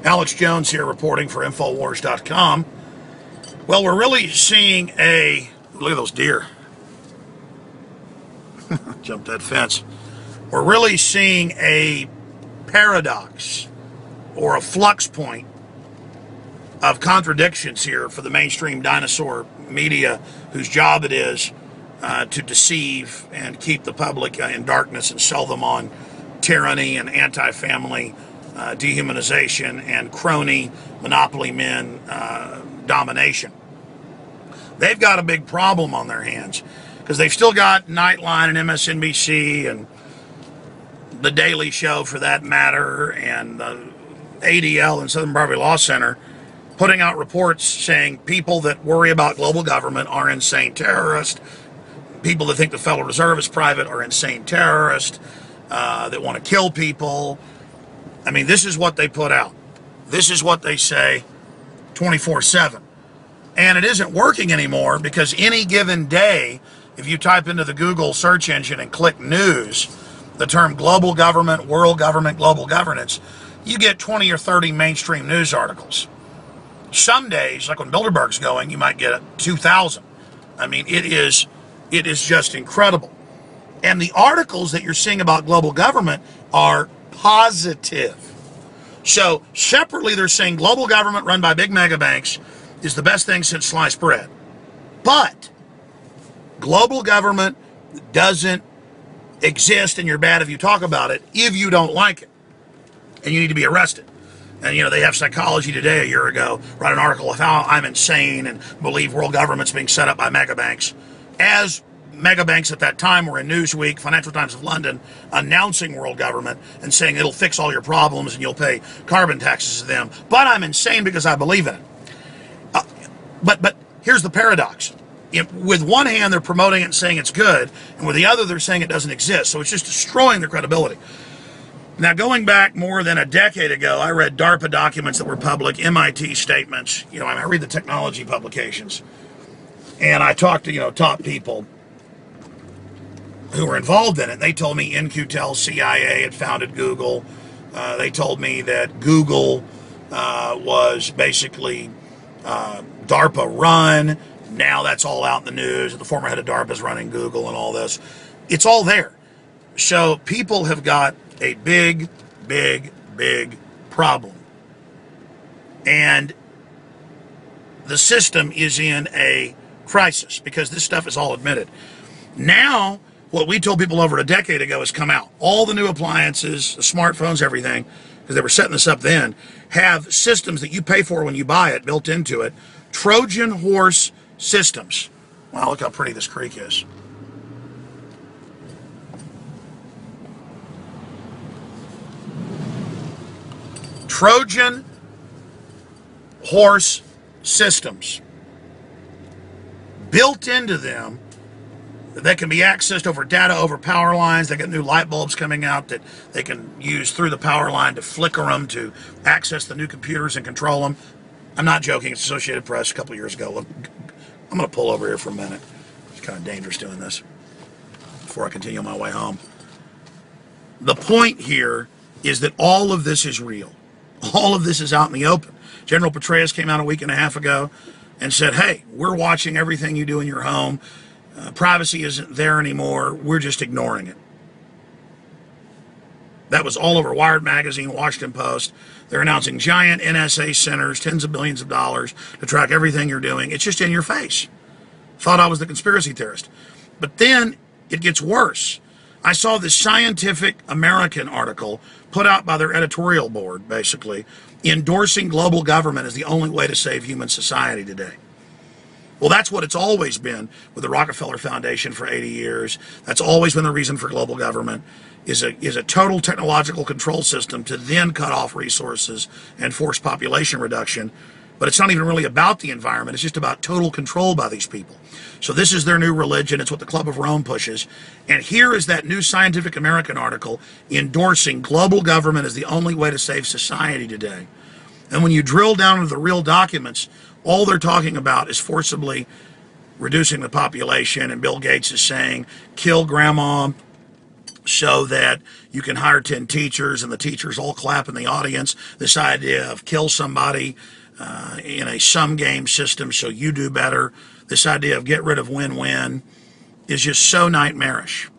Alex Jones here reporting for Infowars.com. Well, we're really seeing a... Look at those deer. Jump that fence. We're really seeing a paradox or a flux point of contradictions here for the mainstream dinosaur media, whose job it is to deceive and keep the public in darkness and sell them on tyranny and anti-family dehumanization and crony monopoly men domination. They've got a big problem on their hands because they've still got Nightline and MSNBC and The Daily Show, for that matter, and ADL and Southern Poverty Law Center putting out reports saying people that worry about global government are insane terrorists. People that think the Federal Reserve is private are insane terrorists that want to kill people. I mean, this is what they put out. This is what they say 24/7. And it isn't working anymore because any given day, if you type into the Google search engine and click news, the term global government, world government, global governance, you get 20 or 30 mainstream news articles. Some days, like when Bilderberg's going, you might get 2,000. I mean, it is just incredible. And the articles that you're seeing about global government are positive. So separately, they're saying global government run by big mega banks is the best thing since sliced bread. But global government doesn't exist, and you're bad if you talk about it, if you don't like it. And you need to be arrested. And, you know, they have Psychology Today a year ago write an article of how I'm insane and believe world government's being set up by mega banks. As mega banks at that time were in Newsweek, Financial Times of London, announcing world government and saying it'll fix all your problems and you'll pay carbon taxes to them. But I'm insane because I believe in it. But here's the paradox. With one hand, they're promoting it and saying it's good, and with the other, they're saying it doesn't exist. So it's just destroying their credibility. Now, going back more than a decade ago, I read DARPA documents that were public, MIT statements. You know, I read the technology publications, and I talked to, top people who were involved in it. They told me In-Q-Tel, CIA had founded Google. They told me that Google was basically DARPA run. Now that's all out in the news. The former head of DARPA is running Google and all this. It's all there. So people have got a big, big, big problem. And the system is in a crisis because this stuff is all admitted. Now, what we told people over a decade ago has come out. All the new appliances, the smartphones, everything, because they were setting this up then, have systems that you pay for when you buy it built into it. Trojan horse systems. Wow, look how pretty this creek is. Trojan horse systems built into them that can be accessed over data, over power lines. They got new light bulbs coming out that they can use through the power line to flicker them to access the new computers and control them. I'm not joking. It's Associated Press a couple years ago. Look, I'm going to pull over here for a minute. It's kind of dangerous doing this before I continue on my way home. The point here is that all of this is real. All of this is out in the open. General Petraeus came out a week and a half ago and said, hey, we're watching everything you do in your home. Privacy isn't there anymore. We're just ignoring it. That was all over Wired Magazine, Washington Post. They're announcing giant NSA centers, tens of billions of dollars to track everything you're doing. It's just in your face. Thought I was the conspiracy theorist. But then it gets worse. I saw this Scientific American article put out by their editorial board, basically, endorsing global government as the only way to save human society today. Well, that's what it's always been with the Rockefeller Foundation for 80 years. That's always been the reason for global government, is a total technological control system to then cut off resources and force population reduction. But it's not even really about the environment. It's just about total control by these people. So this is their new religion. It's what the Club of Rome pushes. And here is that new Scientific American article endorsing global government as the only way to save society today. And when you drill down into the real documents, all they're talking about is forcibly reducing the population. And Bill Gates is saying, kill grandma, so that you can hire 10 teachers and the teachers all clap in the audience. This idea of kill somebody in a sum game system so you do better. This idea of get rid of win-win is just so nightmarish.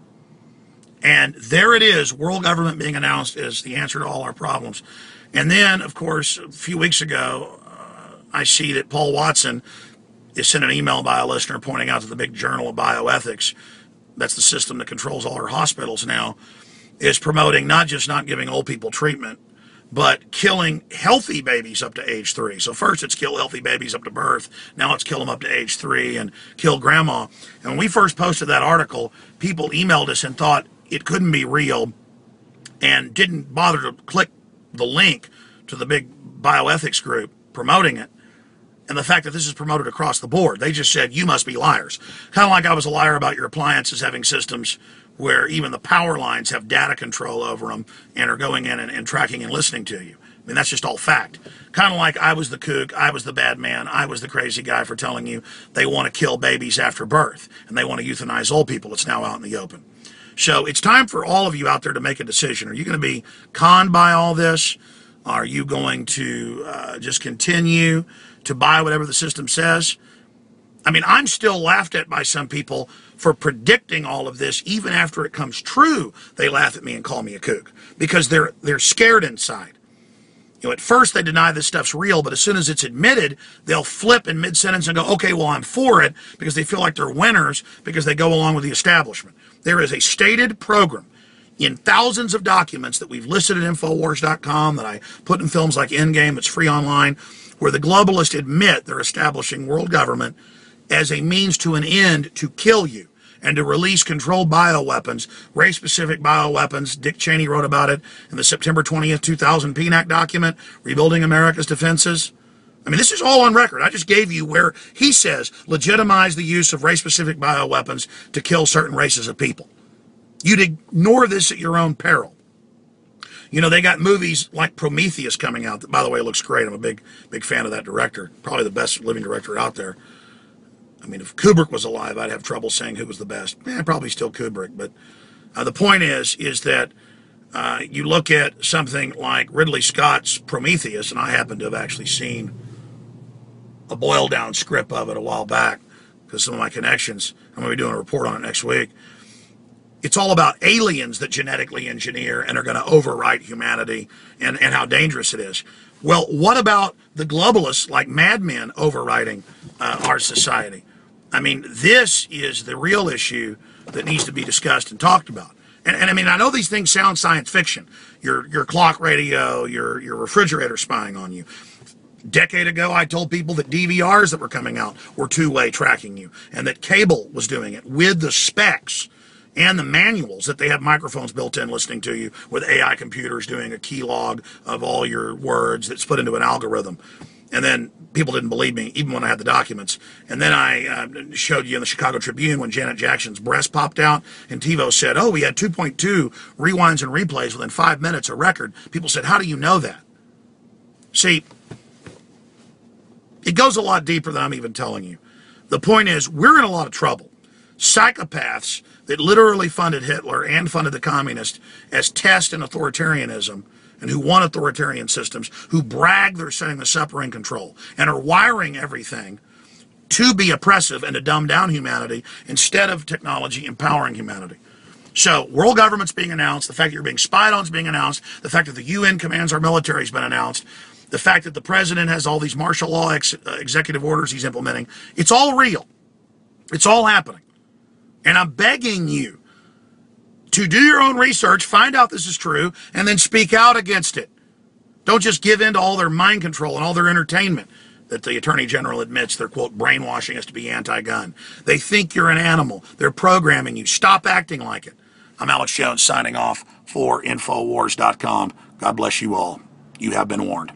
And there it is, world government being announced as the answer to all our problems. And then, of course, a few weeks ago, I see that Paul Watson is sent an email by a listener pointing out that the big journal of bioethics, that's the system that controls all our hospitals now, is promoting not just not giving old people treatment, but killing healthy babies up to age 3. So first it's kill healthy babies up to birth. Now it's kill them up to age 3 and kill grandma. And when we first posted that article, people emailed us and thought it couldn't be real and didn't bother to click the link to the big bioethics group promoting it. And the fact that this is promoted across the board, they just said, you must be liars. Kind of like I was a liar about your appliances having systems where even the power lines have data control over them and are going in and tracking and listening to you. I mean, that's just all fact. Kind of like I was the kook, I was the bad man, I was the crazy guy for telling you they want to kill babies after birth and they want to euthanize old people. It's now out in the open. So it's time for all of you out there to make a decision. Are you going to be conned by all this? Are you going to just continue to buy whatever the system says? I mean, I'm still laughed at by some people for predicting all of this. Even after it comes true, they laugh at me and call me a kook because they're scared inside. You know, at first they deny this stuff's real, but as soon as it's admitted, they'll flip in mid-sentence and go, okay, well, I'm for it, because they feel like they're winners because they go along with the establishment. There is a stated program in thousands of documents that we've listed at Infowars.com, that I put in films like Endgame, it's free online, where the globalists admit they're establishing world government as a means to an end to kill you and to release controlled bioweapons, race-specific bioweapons. Dick Cheney wrote about it in the September 20th, 2000 PNAC document, Rebuilding America's Defenses. I mean, this is all on record. I just gave you where he says legitimize the use of race-specific bioweapons to kill certain races of people. You'd ignore this at your own peril. You know, they got movies like Prometheus coming out that, by the way, looks great. I'm a big fan of that director. Probably the best living director out there. I mean, if Kubrick was alive, I'd have trouble saying who was the best. Probably still Kubrick. But the point is that you look at something like Ridley Scott's Prometheus, and I happen to have actually seen a boiled-down script of it a while back because some of my connections, I'm going to be doing a report on it next week. It's all about aliens that genetically engineer and are going to overwrite humanity and how dangerous it is. Well, what about the globalists like madmen overwriting our society? I mean, this is the real issue that needs to be discussed and talked about. And I mean, I know these things sound science fiction. Your clock radio, your refrigerator spying on you. A decade ago, I told people that DVRs that were coming out were two-way tracking you, and that cable was doing it with the specs and the manuals, that they have microphones built in listening to you with AI computers doing a key log of all your words that's put into an algorithm. And then people didn't believe me, even when I had the documents. And then I showed you in the Chicago Tribune when Janet Jackson's breast popped out, and TiVo said, oh, we had 2.2 rewinds and replays within 5 minutes, a record. People said, how do you know that? See, it goes a lot deeper than I'm even telling you. The point is, we're in a lot of trouble. Psychopaths that literally funded Hitler and funded the communists as test in authoritarianism, and who want authoritarian systems, who brag they're setting the supper in control, and are wiring everything to be oppressive and to dumb down humanity instead of technology empowering humanity. So world government's being announced, the fact that you're being spied on is being announced, the fact that the UN commands our military has been announced, the fact that the president has all these martial law executive orders he's implementing. It's all real. It's all happening. And I'm begging you to do your own research, find out this is true, and then speak out against it. Don't just give in to all their mind control and all their entertainment that the Attorney General admits they're, quote, brainwashing us to be anti-gun. They think you're an animal. They're programming you. Stop acting like it. I'm Alex Jones signing off for Infowars.com. God bless you all. You have been warned.